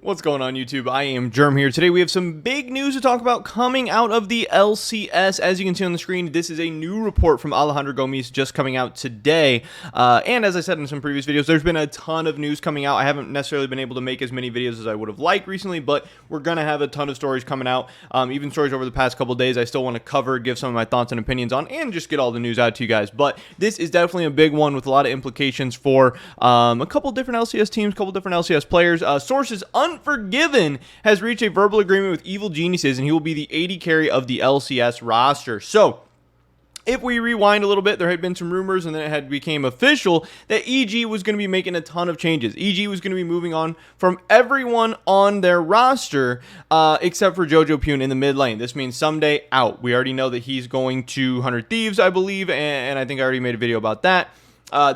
What's going on, YouTube? I am Germ here. Today we have some big news to talk about coming out of the LCS. As you can see on the screen, this is a new report from Alejandro Gomis just coming out today. And as I said in some previous videos, there's been a ton of news coming out. I haven't necessarily been able to make as many videos as I would have liked recently, but we're going to have a ton of stories coming out. Even stories over the past couple days I still want to cover, give some of my thoughts and opinions on, and just get all the news out to you guys. But this is definitely a big one with a lot of implications for a couple different LCS teams, a couple different LCS players. Sources Unforgiven has reached a verbal agreement with Evil Geniuses, and he will be the AD carry of the LCS roster. So, if we rewind a little bit, there had been some rumors, and then it had became official that EG was going to be making a ton of changes. EG was going to be moving on from everyone on their roster, except for Jojo Pune in the mid lane. This means Someday out. We already know that he's going to 100 Thieves, I believe, and I think I already made a video about that.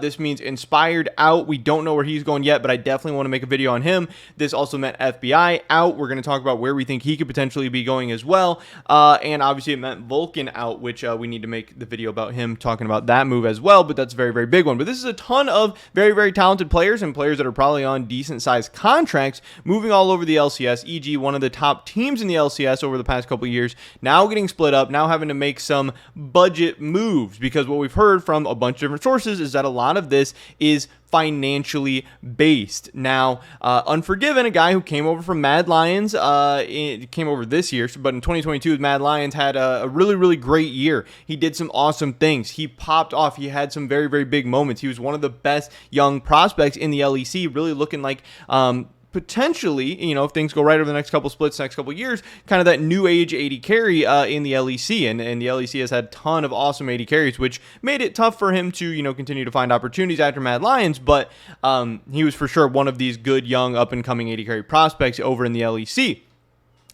This means Inspired out. We don't know where he's going yet, but I definitely want to make a video on him. This also meant FBI out. We're going to talk about where we think he could potentially be going as well. And obviously it meant Vulcan out, which we need to make the video about him talking about that move as well, but that's a very, very big one. But this is a ton of very, very talented players and players that are probably on decent-sized contracts moving all over the LCS. EG, one of the top teams in the LCS over the past couple of years, now getting split up, now having to make some budget moves, because what we've heard from a bunch of different sources is that a lot of this is financially based. Now, Unforgiven, a guy who came over from Mad Lions, came over this year, but in 2022, Mad Lions had a really, really great year. He did some awesome things. He popped off. He had some very, very big moments. He was one of the best young prospects in the LEC, really looking like potentially, you know, if things go right over the next couple splits, next couple years, kind of that new age AD carry in the LEC. And the LEC has had a ton of awesome AD carries, which made it tough for him to, you know, continue to find opportunities after Mad Lions. But he was for sure one of these good, young, up-and-coming AD carry prospects over in the LEC.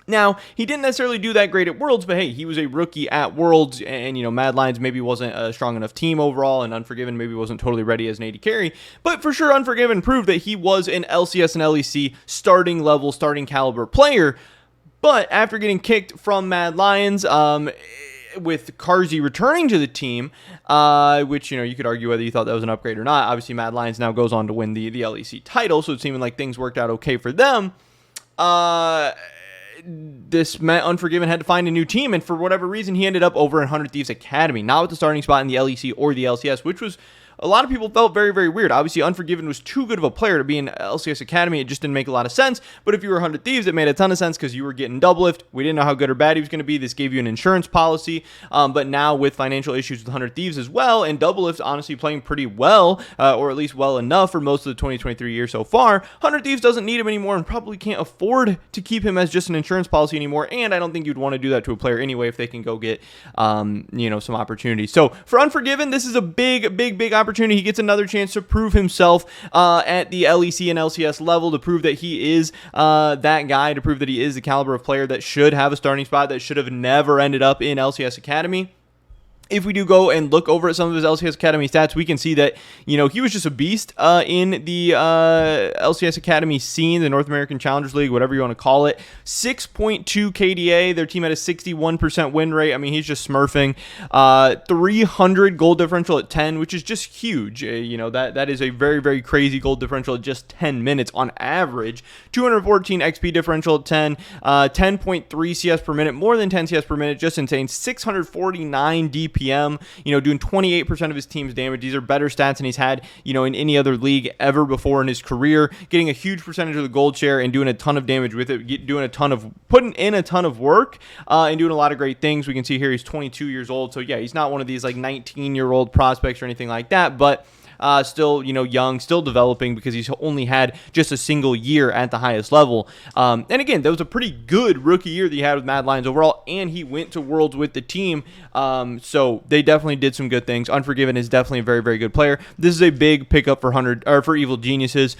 Now, he didn't necessarily do that great at Worlds, but hey, he was a rookie at Worlds, and, you know, Mad Lions maybe wasn't a strong enough team overall, and Unforgiven maybe wasn't totally ready as an AD carry, but for sure Unforgiven proved that he was an LCS and LEC starting level, starting caliber player. But after getting kicked from Mad Lions, with Carzzy returning to the team, which, you know, you could argue whether you thought that was an upgrade or not. Obviously, Mad Lions now goes on to win the LEC title, so it seemed like things worked out okay for them. This meant Unforgiven had to find a new team, and for whatever reason, he ended up over in 100 Thieves Academy, not with the starting spot in the LEC or the LCS, which was a lot of people felt very, very weird. Obviously, Unforgiven was too good of a player to be in LCS Academy. It just didn't make a lot of sense. But if you were 100 Thieves, it made a ton of sense because you were getting Doublelift. We didn't know how good or bad he was going to be. This gave you an insurance policy. But now with financial issues with 100 Thieves as well, and Doublelift honestly playing pretty well, or at least well enough for most of the 2023 year so far, 100 Thieves doesn't need him anymore and probably can't afford to keep him as just an insurance policy anymore. And I don't think you'd want to do that to a player anyway if they can go get, you know, some opportunities. So for Unforgiven, this is a big, big, big opportunity. He gets another chance to prove himself at the LEC and LCS level, to prove that he is that guy, to prove that he is the caliber of player that should have a starting spot, that should have never ended up in LCS Academy. If we do go and look over at some of his LCS Academy stats, we can see that, you know, he was just a beast in the LCS Academy scene, the North American Challengers League, whatever you want to call it. 6.2 KDA. Their team had a 61% win rate. I mean, he's just smurfing. 300 goal differential at 10, which is just huge. You know, that is a very, very crazy goal differential at just 10 minutes on average. 214 XP differential at 10. 10.3 CS per minute, more than 10 CS per minute, just insane. 649 DPM. You know, doing 28% of his team's damage. These are better stats than he's had, you know, in any other league ever before in his career. Getting a huge percentage of the gold share and doing a ton of damage with it. Putting in a ton of work and doing a lot of great things. We can see here he's 22 years old. So yeah, he's not one of these like 19-year-old prospects or anything like that, but still, you know, young, still developing, because he's only had just a single year at the highest level. And again, that was a pretty good rookie year that he had with Mad Lions overall, and he went to Worlds with the team. So they definitely did some good things. Unforgiven is definitely a very, very good player. This is a big pickup for Evil Geniuses.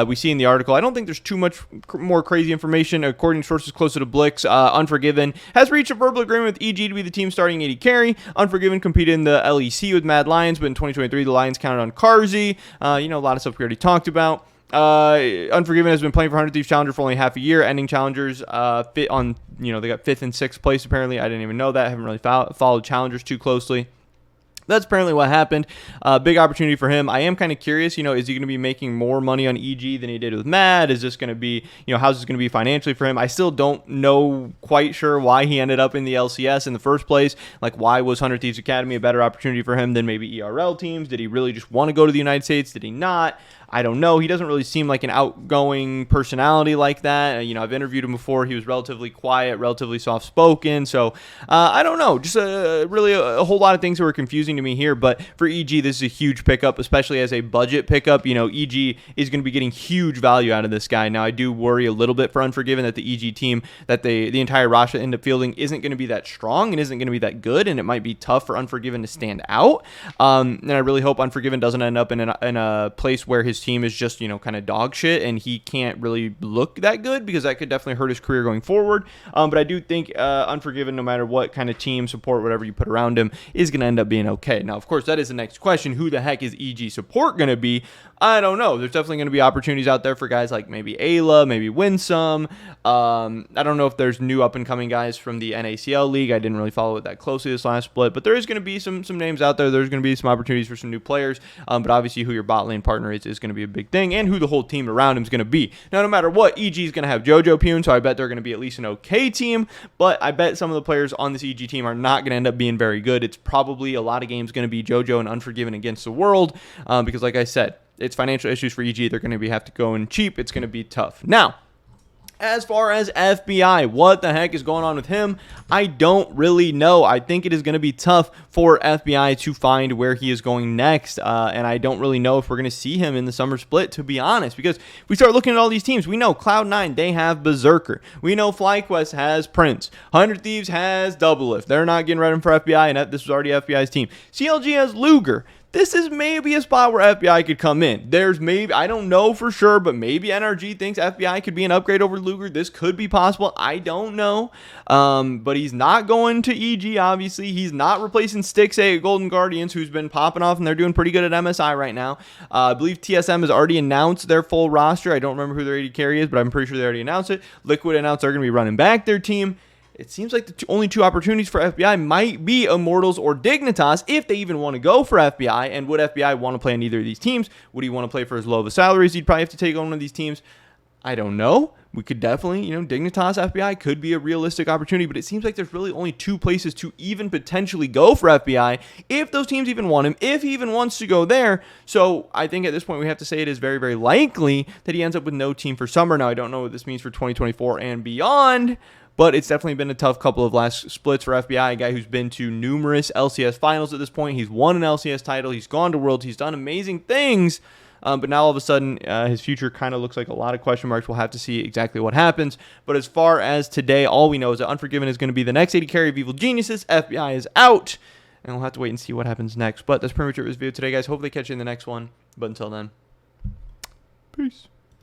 We see in the article, I don't think there's too much more crazy information. According to sources closer to Blix, Unforgiven has reached a verbal agreement with EG to be the team starting AD carry. Unforgiven competed in the LEC with Mad Lions, but in 2023, the Lions counted on Carzzy. You know, a lot of stuff we already talked about. Unforgiven has been playing for 100 Thieves Challenger for only half a year, ending Challengers fit on, you know, they got 5th and 6th place apparently. I didn't even know that. I haven't really followed Challengers too closely. That's apparently what happened. Big opportunity for him. I am kind of curious, is he going to be making more money on EG than he did with Mad? Is this going to be, how's this going to be financially for him? I still don't know quite sure why he ended up in the LCS in the first place. Like, why was 100 Thieves Academy a better opportunity for him than maybe ERL teams? Did he really just want to go to the United States? Did he not? I don't know. He doesn't really seem like an outgoing personality like that. I've interviewed him before. He was relatively quiet, relatively soft-spoken. So, I don't know. Just really a whole lot of things that were confusing to me here. But for EG, this is a huge pickup, especially as a budget pickup. EG is going to be getting huge value out of this guy. Now, I do worry a little bit for Unforgiven that the EG team, that the entire roster end up fielding isn't going to be that strong and isn't going to be that good, and it might be tough for Unforgiven to stand out. And I really hope Unforgiven doesn't end up in a place where his team is just, kind of dog shit and he can't really look that good, because that could definitely hurt his career going forward. But I do think Unforgiven, no matter what kind of team support, whatever you put around him, is going to end up being okay. Now, of course, that is the next question. Who the heck is EG support going to be? I don't know. There's definitely going to be opportunities out there for guys like maybe Ayla, maybe Winsome. I don't know if there's new up-and-coming guys from the NACL League. I didn't really follow it that closely this last split, but there is going to be some names out there. There's going to be some opportunities for some new players, but obviously who your bot lane partner is going to be a big thing, and who the whole team around him is going to be. Now, no matter what, EG is going to have JoJo Pune, so I bet they're going to be at least an okay team, but I bet some of the players on this EG team are not going to end up being very good. It's probably a lot of games going to be JoJo and Unforgiven against the world, because like I said, it's financial issues for EG. They're going to have to go in cheap. It's going to be tough. Now, as far as FBI, what the heck is going on with him? I don't really know. I think it is going to be tough for FBI to find where he is going next, and I don't really know if we're going to see him in the summer split, to be honest, because if we start looking at all these teams, we know Cloud9, they have Berserker. We know FlyQuest has Prince. 100 Thieves has Doublelift. They're not getting ready for FBI, and this was already FBI's team. CLG has Luger. This is maybe a spot where FBI could come in. There's maybe, I don't know for sure, but maybe NRG thinks FBI could be an upgrade over Luger. This could be possible. I don't know. But he's not going to EG, obviously. He's not replacing Stixxay at Golden Guardians, who's been popping off, and they're doing pretty good at MSI right now. I believe TSM has already announced their full roster. I don't remember who their AD carry is, but I'm pretty sure they already announced it. Liquid announced they're going to be running back their team. It seems like the only two opportunities for FBI might be Immortals or Dignitas, if they even want to go for FBI. And would FBI want to play on either of these teams? Would he want to play for as low of a salaries he'd probably have to take on one of these teams? I don't know. We could definitely, Dignitas FBI could be a realistic opportunity, but it seems like there's really only two places to even potentially go for FBI, if those teams even want him, if he even wants to go there. So I think at this point we have to say it is very, very likely that he ends up with no team for summer. Now, I don't know what this means for 2024 and beyond, but it's definitely been a tough couple of last splits for FBI, a guy who's been to numerous LCS finals at this point. He's won an LCS title. He's gone to Worlds. He's done amazing things. But now all of a sudden, his future kind of looks like a lot of question marks. We'll have to see exactly what happens. But as far as today, all we know is that Unforgiven is going to be the next AD carry of Evil Geniuses. FBI is out. And we'll have to wait and see what happens next. But that's pretty much it for this video today, guys. Hopefully catch you in the next one. But until then, peace.